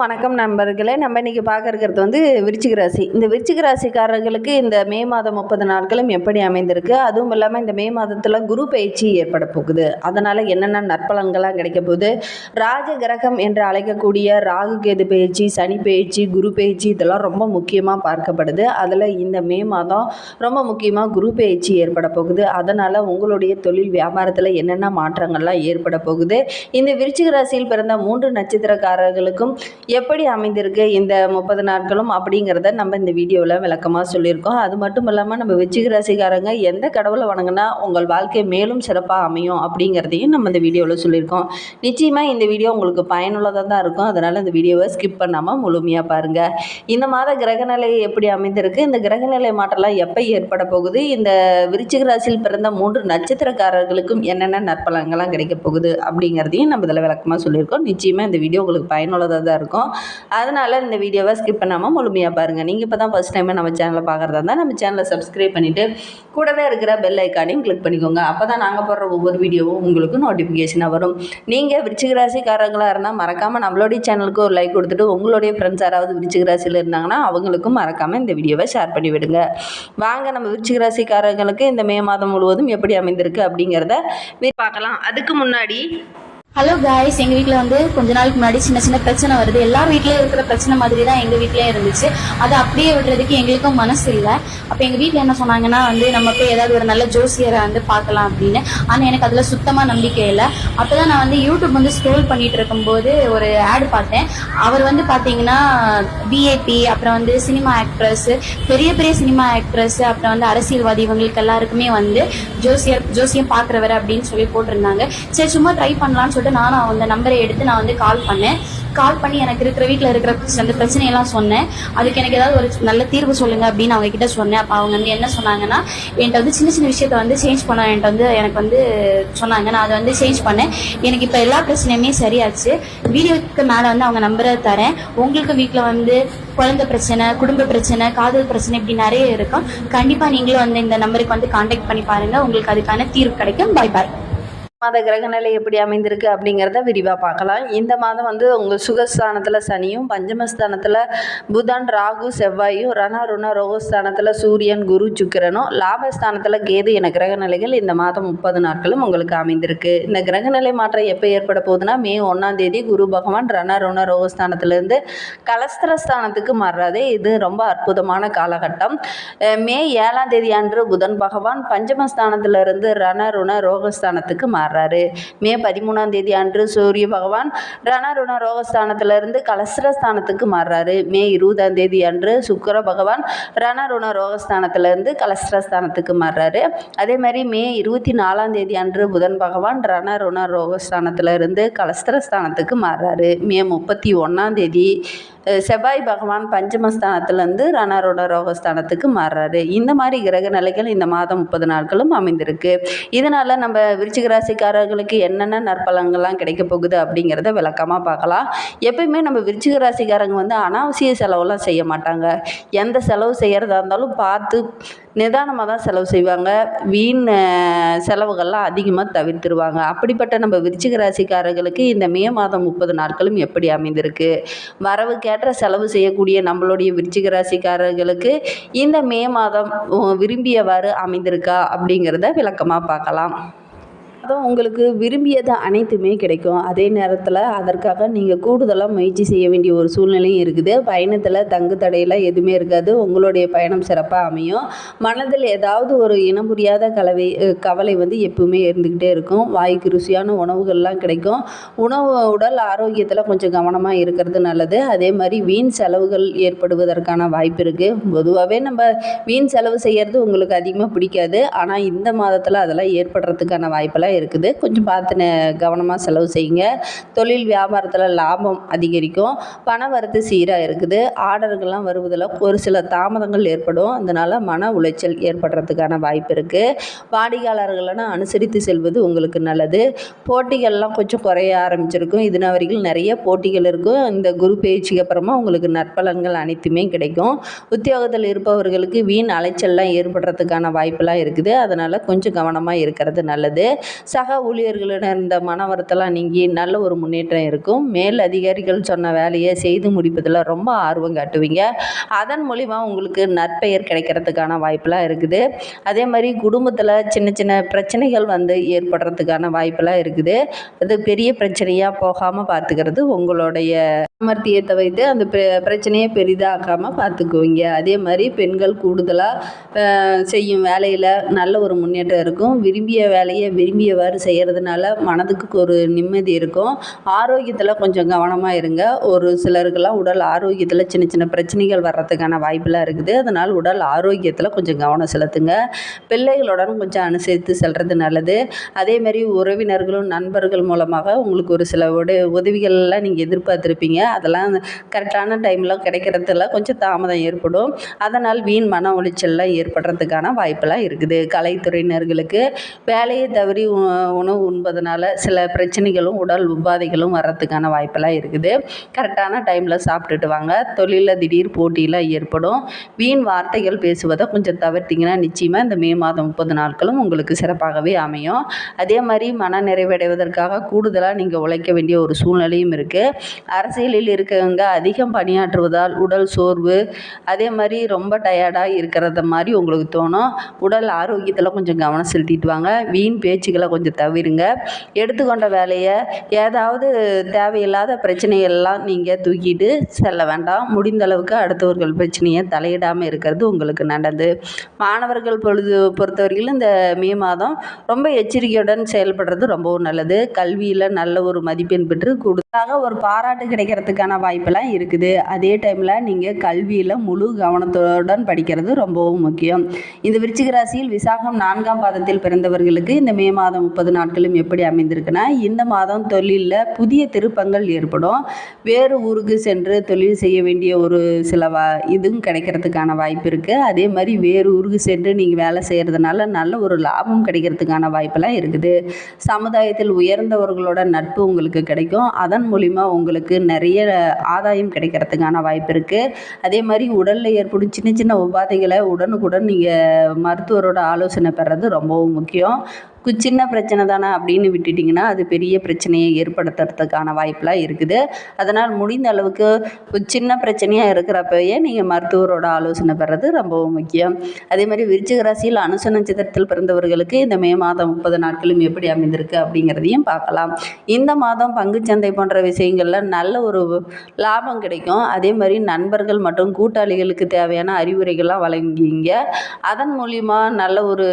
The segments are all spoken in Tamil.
வணக்கம் நண்பர்களே. நம்ம இன்றைக்கி பார்க்க இருக்கிறது விருச்சிக ராசி. இந்த விருச்சிக ராசிக்காரர்களுக்கு இந்த மே மாதம் 30 நாட்களும் எப்படி அமைந்திருக்கு, அதுவும் இல்லாமல் இந்த மே மாதத்தில் குரு பயிற்சி ஏற்பட போகுது. அதனால் என்னென்ன நற்பலன்களாக கிடைக்க போகுது, ராஜ கிரகம் என்று அழைக்கக்கூடிய ராகு கேது பயிற்சி, சனி பயிற்சி, குரு பயிற்சி இதெல்லாம் ரொம்ப முக்கியமாக பார்க்கப்படுது. அதில் இந்த மே மாதம் ரொம்ப முக்கியமாக குரு பயிற்சி ஏற்பட போகுது. அதனால் உங்களுடைய தொழில் வியாபாரத்தில் என்னென்ன மாற்றங்கள்லாம் ஏற்பட போகுது, இந்த விருச்சிக ராசியில் பிறந்த 3 நட்சத்திரக்காரர்களுக்கும் எப்படி அமைந்திருக்கு இந்த 30 நாட்களும் அப்படிங்கிறத நம்ம இந்த வீடியோவில் விளக்கமாக சொல்லியிருக்கோம். அது மட்டும் இல்லாமல் நம்ம விருச்சிக ராசிக்காரங்க எந்த கடவுளை வணங்கினா உங்கள் வாழ்க்கை மேலும் சிறப்பாக அமையும் அப்படிங்கிறதையும் நம்ம இந்த வீடியோவில் சொல்லியிருக்கோம். நிச்சயமாக இந்த வீடியோ உங்களுக்கு பயனுள்ளதாக தான் இருக்கும். அதனால் இந்த வீடியோவை ஸ்கிப் பண்ணாமல் முழுமையாக பாருங்கள். இந்த மாத கிரகநிலை எப்படி அமைந்திருக்கு, இந்த கிரகநிலை மாற்றலாம் எப்போ ஏற்பட போகுது, இந்த விருச்சிக ராசியில் பிறந்த 3 நட்சத்திரக்காரர்களுக்கும் என்னென்ன நற்பலன்கள்லாம் கிடைக்க போகுது அப்படிங்கிறதையும் நம்ம இதில் விளக்கமாக சொல்லியிருக்கோம். நிச்சயமாக இந்த வீடியோ உங்களுக்கு பயனுள்ளதாக தான் இருக்கும். அதனால் இந்த வீடியோவை ஸ்கிப் பண்ணாமல் முழுமையாக பாருங்கள். நீங்கள் இப்போ தான் ஃபஸ்ட் டைம் நம்ம சேனலை பார்க்குறதா இருந்தால் நம்ம சேனலை சப்ஸ்கிரைப் பண்ணிவிட்டு கூடவே இருக்கிற பெல் ஐக்கானையும் கிளிக் பண்ணிக்கோங்க. அப்போ தான் நாங்கள் போடுற ஒவ்வொரு வீடியோவும் உங்களுக்கு நோட்டிஃபிகேஷனாக வரும். நீங்கள் விருச்சிக ராசிக்காரங்களாக இருந்தால் மறக்காமல் நம்மளுடைய சேனலுக்கு ஒரு லைக் கொடுத்துட்டு உங்களுடைய ஃப்ரெண்ட்ஸ் யாராவது விருச்சிக ராசியில் இருந்தாங்கன்னா அவங்களுக்கும் மறக்காமல் இந்த வீடியோவை ஷேர் பண்ணி விடுங்க. வாங்க நம்ம விருச்சிக ராசிக்காரங்களுக்கு இந்த மே மாதம் முழுவதும் எப்படி அமைந்திருக்கு அப்படிங்கிறத பார்க்கலாம். அதுக்கு முன்னாடி ஹலோ காய்ஸ், எங்கள் வீட்டில் கொஞ்ச நாளுக்கு முன்னாடி சின்ன பிரச்சனை வருது. எல்லார் வீட்லேயும் இருக்கிற பிரச்சனை மாதிரி தான் எங்கள் வீட்லேயே இருந்துச்சு. அதை அப்படியே விடுறதுக்கு எங்களுக்கும் மனசு இல்லை. அப்போ எங்கள் வீட்டில் என்ன சொன்னாங்கன்னா நம்ம போய் ஏதாவது ஒரு நல்ல ஜோசியரை பார்க்கலாம் அப்படின்னு. ஆனால் எனக்கு அதில் சுத்தமாக நம்பிக்கை இல்லை. அப்போ தான் நான் யூடியூப் ஸ்க்ரோல் பண்ணிட்டு இருக்கும்போது ஒரு ஆட் பார்த்தேன். அவர் பார்த்தீங்கன்னா விஐபி, அப்புறம் சினிமா ஆக்ட்ரஸ், பெரிய பெரிய சினிமா ஆக்ட்ரஸ், அப்புறம் அரசியல்வாதி, இவங்களுக்கு எல்லாருக்குமே ஜோசியம் பார்க்குறவர் அப்படின்னு சொல்லி போட்டிருந்தாங்க. சரி, சும்மா ட்ரை பண்ணலான்னு நானும் அந்த நம்பரை எடுத்து நான் கால் பண்ணி எனக்கு இருக்கிற வீட்டில் இருக்கிற அந்த பிரச்சனையெல்லாம் சொன்னேன். அதுக்கு எனக்கு ஏதாவது ஒரு நல்ல தீர்வு சொல்லுங்க அப்படின்னு அவங்க கிட்ட சொன்னேன். அப்போ அவங்க என்ன சொன்னாங்கன்னா, என்கிட்ட சின்ன விஷயத்த சேஞ்ச் பண்ண எனக்கு சொன்னாங்க. நான் அதை சேஞ்ச் பண்ணேன். எனக்கு இப்போ எல்லா பிரச்சனையுமே சரியாச்சு. வீடியோக்கு மேலே அவங்க நம்பரை தரேன். உங்களுக்கு வீட்டில் குழந்தை பிரச்சனை, குடும்ப பிரச்சனை, காதல் பிரச்சனை இப்படி நிறைய இருக்கும். கண்டிப்பாக நீங்களும் இந்த நம்பருக்கு கான்டாக்ட் பண்ணி பாருங்க. உங்களுக்கு அதுக்கான தீர்வு கிடைக்கும். பாய் பாய். மாத கிரகநிலை எப்படி அமைந்திருக்கு அப்படிங்கிறத விரிவாக பார்க்கலாம். இந்த மாதம் உங்கள் சுகஸ்தானத்தில் சனியும், பஞ்சமஸ்தானத்தில் புதன், ராகு, செவ்வாயும், ருண ரோகஸ்தானத்தில் சூரியன், குரு, சுக்கிரனும், லாபஸ்தானத்தில் கேது என கிரகநிலைகள் இந்த மாதம் 30 நாட்களும் உங்களுக்கு அமைந்திருக்கு. இந்த கிரகநிலை மாற்றம் எப்போ ஏற்பட போகுதுன்னா, மே 1ஆம் தேதி குரு பகவான் ருண ரோகஸ்தானத்திலிருந்து கலஸ்திரஸ்தானத்துக்கு மாறுறாரு. இது ரொம்ப அற்புதமான காலகட்டம். மே 7ஆம் தேதி அன்று புதன் பகவான் பஞ்சமஸ்தானத்திலிருந்து ருண ரோகஸ்தானத்துக்கு மாறுறாரு. மே 13ஆம் தேதி அன்று சூரிய பகவான் ருண ரோகஸ்தானத்திலிருந்து கலஸ்திரஸ்தானத்துக்கு மாறுறாரு. மே 20ஆம் தேதி அன்று சுக்கிர பகவான் ருண ரோகஸ்தானத்திலிருந்து கலஸ்திரஸ்தானத்துக்கு மாறுறாரு. அதே மாதிரி மே 24ஆம் தேதி அன்று புதன் பகவான் ருண ரோகஸ்தானத்திலிருந்து கலஸ்திரஸ்தானத்துக்கு மாறுறாரு. மே 31ஆம் தேதி செவ்வாய் பகவான் பஞ்சமஸ்தானத்திலேருந்து ருண ரோகஸ்தானத்துக்கு மாறுறாரு. இந்த மாதிரி கிரக நிலைகள் இந்த மாதம் 30 நாட்களும் அமைந்திருக்கு. இதனால் நம்ம விருச்சிக ராசிக்காரர்களுக்கு என்னென்ன நற்பலன்கள்லாம் கிடைக்க போகுது அப்படிங்கிறத விளக்கமாக பார்க்கலாம். எப்பயுமே நம்ம விருச்சிக ராசிக்காரங்க அனாவசிய செலவெல்லாம் செய்ய மாட்டாங்க. எந்த செலவு செய்கிறதா இருந்தாலும் பார்த்து நிதானமாக தான் செலவு செய்வாங்க. வீண் செலவுகள்லாம் அதிகமாக தவிர்த்துருவாங்க. அப்படிப்பட்ட நம்ம விருச்சிக ராசிக்காரர்களுக்கு இந்த மே மாதம் 30 நாட்களும் எப்படி அமைந்திருக்கு, வரவுக்கேற்ற செலவு செய்யக்கூடிய நம்மளுடைய விருச்சிக ராசிக்காரர்களுக்கு இந்த மே மாதம் விரும்பியவாறு அமைந்திருக்கா அப்படிங்கிறத விளக்கமாக பார்க்கலாம். அதுவும் உங்களுக்கு விரும்பியது அனைத்துமே கிடைக்கும். அதே நேரத்தில் அதற்காக நீங்கள் கூடுதலாக முயற்சி செய்ய வேண்டிய ஒரு சூழ்நிலையும் இருக்குது. பயணத்தில் தங்கு தடையெல்லாம் எதுவுமே இருக்காது. உங்களுடைய பயணம் சிறப்பாக அமையும். மனதில் ஏதாவது ஒரு இனம் புரியாத கவலை எப்பவுமே இருந்துக்கிட்டே இருக்கும். வாய்க்கு ருசியான உணவுகள்லாம் கிடைக்கும். உடல் ஆரோக்கியத்தில் கொஞ்சம் கவனமாக இருக்கிறது நல்லது. அதே மாதிரி வீண் செலவுகள் ஏற்படுவதற்கான வாய்ப்பு இருக்குது. பொதுவாகவே நம்ம வீண் செலவு செய்கிறது உங்களுக்கு அதிகமாக பிடிக்காது. ஆனால் இந்த மாதத்தில் அதெல்லாம் ஏற்படுறதுக்கான வாய்ப்பெல்லாம் இருக்குது. கொஞ்சம் பார்த்து கவனமாக செலவு செய்யுங்க. தொழில் வியாபாரத்தில் லாபம் அதிகரிக்கும். பண வரத்து சீராக இருக்குது. ஆர்டர்கள்லாம் வருவதில் ஒரு சில தாமதங்கள் ஏற்படும். அதனால் மன உளைச்சல் ஏற்படுறதுக்கான வாய்ப்பு இருக்குது. வாடிக்கையாளர்களெல்லாம் அனுசரித்து செல்வது உங்களுக்கு நல்லது. போட்டிகள்லாம் கொஞ்சம் குறைய ஆரம்பிச்சிருக்கும். இதுனா வரைக்கும் நிறைய போட்டிகள் இருக்கும். இந்த குரு பயிற்சிக்கு அப்புறமா உங்களுக்கு நற்பலன்கள் அனைத்துமே கிடைக்கும். உத்தியோகத்தில் இருப்பவர்களுக்கு வீண் அலைச்சல்லாம் ஏற்படுறதுக்கான வாய்ப்பெல்லாம் இருக்குது. அதனால் கொஞ்சம் கவனமாக இருக்கிறது நல்லது. சக ஊழியர்களிடம் இருந்த மன வருத்தலாம் நீங்கி நல்ல ஒரு முன்னேற்றம் இருக்கும். மேல் அதிகாரிகள் சொன்ன வேலையை செய்து முடிப்பதில் ரொம்ப ஆர்வம் காட்டுவீங்க. அதன் மூலிமா உங்களுக்கு நற்பெயர் கிடைக்கிறதுக்கான வாய்ப்பெலாம் இருக்குது. அதே மாதிரி குடும்பத்தில் சின்ன சின்ன பிரச்சனைகள் வந்து ஏற்படுறதுக்கான வாய்ப்பெல்லாம் இருக்குது. அது பெரிய பிரச்சனையாக போகாமல் பார்த்துக்கிறது உங்களுடைய சாமர்த்தியத்தை வைத்து அந்த பிரச்சனையை பெரிதாக்காமல் பார்த்துக்குவீங்க. அதே மாதிரி பெண்கள் கூடுதலாக செய்யும் வேலையில் நல்ல ஒரு முன்னேற்றம் இருக்கும். விரும்பிய வேலையை விரும்பியவாறு செய்கிறதுனால மனதுக்கு ஒரு நிம்மதி இருக்கும். ஆரோக்கியத்தில் கொஞ்சம் கவனமாக இருங்க. ஒரு சிலருக்கெல்லாம் உடல் ஆரோக்கியத்தில் சின்ன சின்ன பிரச்சனைகள் வர்றதுக்கான வாய்ப்பெல்லாம் இருக்குது. அதனால் உடல் ஆரோக்கியத்தில் கொஞ்சம் கவனம் செலுத்துங்க. பிள்ளைகளுடன் கொஞ்சம் அனுசரித்து செல்வது நல்லது. அதேமாதிரி உறவினர்களும் நண்பர்கள் மூலமாக உங்களுக்கு ஒரு சில உதவிகள்லாம் நீங்கள் எதிர்பார்த்துருப்பீங்க. அதெல்லாம் கரெக்டான டைமில் கிடைக்கிறதுல கொஞ்சம் தாமதம் ஏற்படும். அதனால் வீண் மன உளைச்சல்லாம் ஏற்படுறதுக்கான வாய்ப்பெல்லாம் இருக்குது. கலைத்துறையினர்களுக்கு வேலையை தவறி உணவு உண்பதனால சில பிரச்சனைகளும் உடல் உபாதைகளும் வர்றதுக்கான வாய்ப்பெல்லாம் இருக்குது. கரெக்டான டைமில் சாப்பிட்டுட்டு வாங்க. தொழிலில் திடீர் போட்டியெலாம் ஏற்படும். வீண் வார்த்தைகள் பேசுவதை கொஞ்சம் தவிர்த்திங்கன்னா நிச்சயமாக இந்த மே மாதம் 30 நாட்களும் உங்களுக்கு சிறப்பாகவே அமையும். அதே மாதிரி மன நிறைவடைவதற்காக கூடுதலாக நீங்கள் உழைக்க வேண்டிய ஒரு சூழ்நிலையும் இருக்குது. அரசியலில் இருக்கவங்க அதிகம் பணியாற்றுவதால் உடல் சோர்வு, அதே மாதிரி ரொம்ப டயர்டாக இருக்கிறத மாதிரி உங்களுக்கு தோணும். உடல் ஆரோக்கியத்தில் கொஞ்சம் கவனம் செலுத்திட்டு வாங்க. வீண் பேச்சுக்களை கொஞ்சம் தவிருங்க. எடுத்துக்கொண்ட வேலையை ஏதாவது தேவையில்லாத பிரச்சனைகள்லாம் நீங்கள் தூக்கிட்டு செல்ல வேண்டாம். முடிந்த அளவுக்கு அடுத்தவர்கள் பிரச்சனையை தலையிடாமல் இருக்கிறது உங்களுக்கு நல்லது. மாணவர்கள் பொறுத்தவரையிலும் இந்த மே மாதம் ரொம்ப எச்சரிக்கையுடன் செயல்படுறது ரொம்பவும் நல்லது. கல்வியில் நல்ல ஒரு மதிப்பெண் பெற்று கூடுதலாக ஒரு பாராட்டு கிடைக்கிறதுக்கான வாய்ப்பெல்லாம் இருக்குது. அதே டைமில் நீங்கள் கல்வியில் முழு கவனத்துடன் படிக்கிறது ரொம்பவும் முக்கியம். இந்த விருச்சிக ராசியில் விசாகம் 4ஆம் பாதத்தில் பிறந்தவர்களுக்கு இந்த மே மாதம் 30 நாட்களும் எப்படி அமைந்திருக்குன்னா, இந்த மாதம் தொழிலில் புதிய திருப்பங்கள் ஏற்படும். வேறு ஊருக்கு சென்று தொழில் செய்ய வேண்டிய ஒரு சில இதுவும் கிடைக்கிறதுக்கான வாய்ப்பு இருக்குது. அதே மாதிரி வேறு ஊருக்கு சென்று நீங்கள் வேலை செய்கிறதுனால நல்ல ஒரு லாபம் கிடைக்கிறதுக்கான வாய்ப்பெல்லாம் இருக்குது. சமுதாயத்தில் உயர்ந்தவர்களோட நட்பு உங்களுக்கு கிடைக்கும். அதன் மூலிமா உங்களுக்கு நிறைய ஆதாயம் கிடைக்கிறதுக்கான வாய்ப்பு இருக்குது. அதே மாதிரி உடலில் ஏற்படும் சின்ன சின்ன உபாதைகளை உடனுக்குடன் நீங்கள் மருத்துவரோட ஆலோசனை பெறது ரொம்பவும் முக்கியம். சின்ன பிரச்சனை தானே அப்படின்னு விட்டுட்டிங்கன்னா அது பெரிய பிரச்சனையை ஏற்படுத்துறதுக்கான வாய்ப்பெலாம் இருக்குது. அதனால் முடிந்த அளவுக்கு சின்ன பிரச்சனையாக இருக்கிறப்பயே நீங்கள் மருத்துவரோட ஆலோசனை பெறது ரொம்பவும் முக்கியம். அதே மாதிரி விருச்சிக ராசியில் அனுச நட்சத்திரத்தில் பிறந்தவர்களுக்கு இந்த மே மாதம் 30 நாட்களும் எப்படி அமைந்திருக்கு அப்படிங்கிறதையும் பார்க்கலாம். இந்த மாதம் பங்குச்சந்தை போன்ற விஷயங்களில் நல்ல ஒரு லாபம் கிடைக்கும். அதே மாதிரி நண்பர்கள் மற்றும் கூட்டாளிகளுக்கு தேவையான அறிவுரைகள்லாம் வழங்கிங்க. அதன் மூலிமா நல்ல ஒரு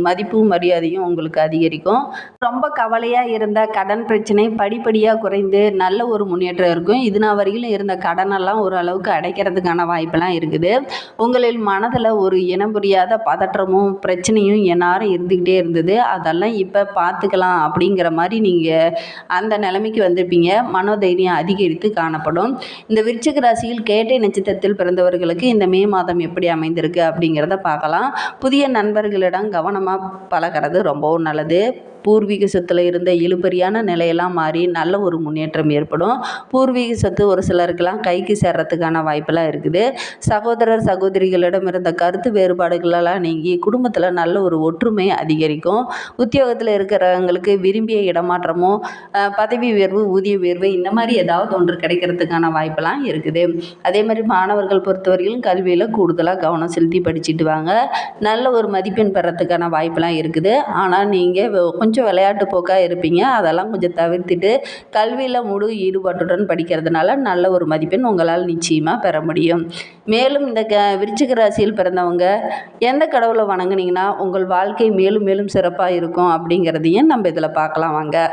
மதிப்பும் மரியாதையும் உங்களுக்கு அதிகரிக்கும். ரொம்ப கவலையாக இருந்த கடன் பிரச்சனை படிப்படியாக குறைந்து நல்ல ஒரு முன்னேற்றம் இருக்கும். இதுனா வரையிலும் இருந்த கடனெல்லாம் ஓரளவுக்கு அடைக்கிறதுக்கான வாய்ப்பெல்லாம் இருக்குது. உங்களின் மனதில் ஒரு இனம் புரியாத பதற்றமும் பிரச்சனையும் எந்நேரம் இருந்துக்கிட்டே இருந்தது. அதெல்லாம் இப்போ பார்த்துக்கலாம் அப்படிங்கிற மாதிரி நீங்கள் அந்த நிலைமைக்கு வந்திருப்பீங்க. மனோதைரியம் அதிகரித்து காணப்படும். இந்த விருச்சிக ராசியில் கேட்டை நட்சத்திரத்தில் பிறந்தவர்களுக்கு இந்த மே மாதம் எப்படி அமைந்திருக்கு அப்படிங்கிறத பார்க்கலாம். புதிய நண்பர்களிடம் கவனமாக பழகிறது ரொம்பவும் நல்லது. பூர்வீக சொத்தில் இருந்த இழுபறியான நிலையெல்லாம் மாறி நல்ல ஒரு முன்னேற்றம் ஏற்படும். பூர்வீக சொத்து ஒரு சிலருக்கெல்லாம் கைக்கு சேர்றதுக்கான வாய்ப்பெல்லாம் இருக்குது. சகோதரர் சகோதரிகளிடம் இருந்த கருத்து வேறுபாடுகளெல்லாம் நீங்கி குடும்பத்தில் நல்ல ஒரு ஒற்றுமை அதிகரிக்கும். உத்தியோகத்தில் இருக்கிறவங்களுக்கு விரும்பிய இடமாற்றமோ பதவி உயர்வு ஊதிய உயர்வு இந்த மாதிரி ஏதாவது ஒன்று கிடைக்கிறதுக்கான வாய்ப்பெல்லாம் இருக்குது. அதே மாதிரி மாணவர்கள் பொறுத்தவரையிலும் கல்வியில் கூடுதலாக கவனம் செலுத்தி படிச்சுட்டு வாங்க. நல்ல ஒரு மதிப்பெண் பெறத்துக்கான வாய்ப்பெல்லாம் இருக்குது. ஆனால் நீங்கள் கொஞ்சம் விளையாட்டு போக்காக இருப்பீங்க. அதெல்லாம் கொஞ்சம் தவிர்த்துட்டு கல்வியில் முழு ஈடுபாட்டுடன் படிக்கிறதுனால நல்ல ஒரு மதிப்பெண் உங்களால் நிச்சயமாக பெற முடியும். மேலும் இந்த விருச்சிக ராசியில் பிறந்தவங்க எந்த கடவுளை வணங்குனீங்கன்னா உங்கள் வாழ்க்கை மேலும் மேலும் சிறப்பாக இருக்கும் அப்படிங்கிறதையும் நம்ம இதில் பார்க்கலாம் வாங்க.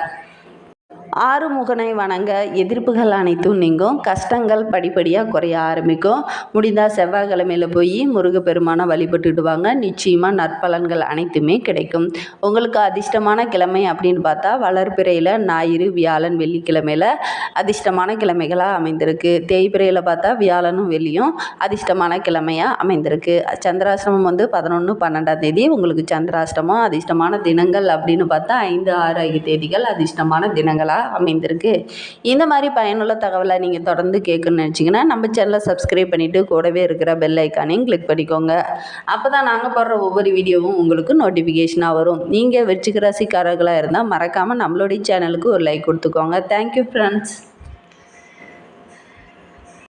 ஆறுமுகனை வணங்க எதிர்ப்புகள் அனைத்தும் நீங்கும். கஷ்டங்கள் படிப்படியாக குறைய ஆரம்பிக்கும். முடிந்தால் செவ்வாய்க்கிழமையில் போய் முருகப்பெருமானை வழிபட்டுட்டு வாங்க. நிச்சயமாக நற்பலன்கள் அனைத்துமே கிடைக்கும். உங்களுக்கு அதிர்ஷ்டமான கிழமை அப்படின்னு பார்த்தா வளர்பிறையில் ஞாயிறு வியாழன் வெள்ளிக்கிழமையில் அதிர்ஷ்டமான கிழமைகளாக அமைந்திருக்கு. தேய்பிறையில் பார்த்தா வியாழனும் வெள்ளியும் அதிர்ஷ்டமான கிழமையாக அமைந்திருக்கு. சந்திராஷ்டமம் வந்து 11-12ஆம் தேதி உங்களுக்கு சந்திராஷ்டமம். அதிர்ஷ்டமான தினங்கள் அப்படின்னு பார்த்தா 5, 6 ஆகிய தேதிகள் அதிர்ஷ்டமான தினங்களாக நாளாக அமைந்திருக்கு. இந்த மாதிரி பயனுள்ள தகவலை நீங்கள் தொடர்ந்து கேட்கணும்னு நினச்சிங்கன்னா நம்ம சேனலை சப்ஸ்கிரைப் பண்ணிவிட்டு கூடவே இருக்கிற பெல் ஐக்கானையும் கிளிக் பண்ணிக்கோங்க. அப்போ தான் நாங்கள் போடுற ஒவ்வொரு வீடியோவும் உங்களுக்கு நோட்டிஃபிகேஷனாக வரும். நீங்கள் விருச்சிக ராசிக்காரர்களாக இருந்தால் மறக்காமல் நம்மளுடைய சேனலுக்கு ஒரு லைக் கொடுத்துக்கோங்க. Thank you friends.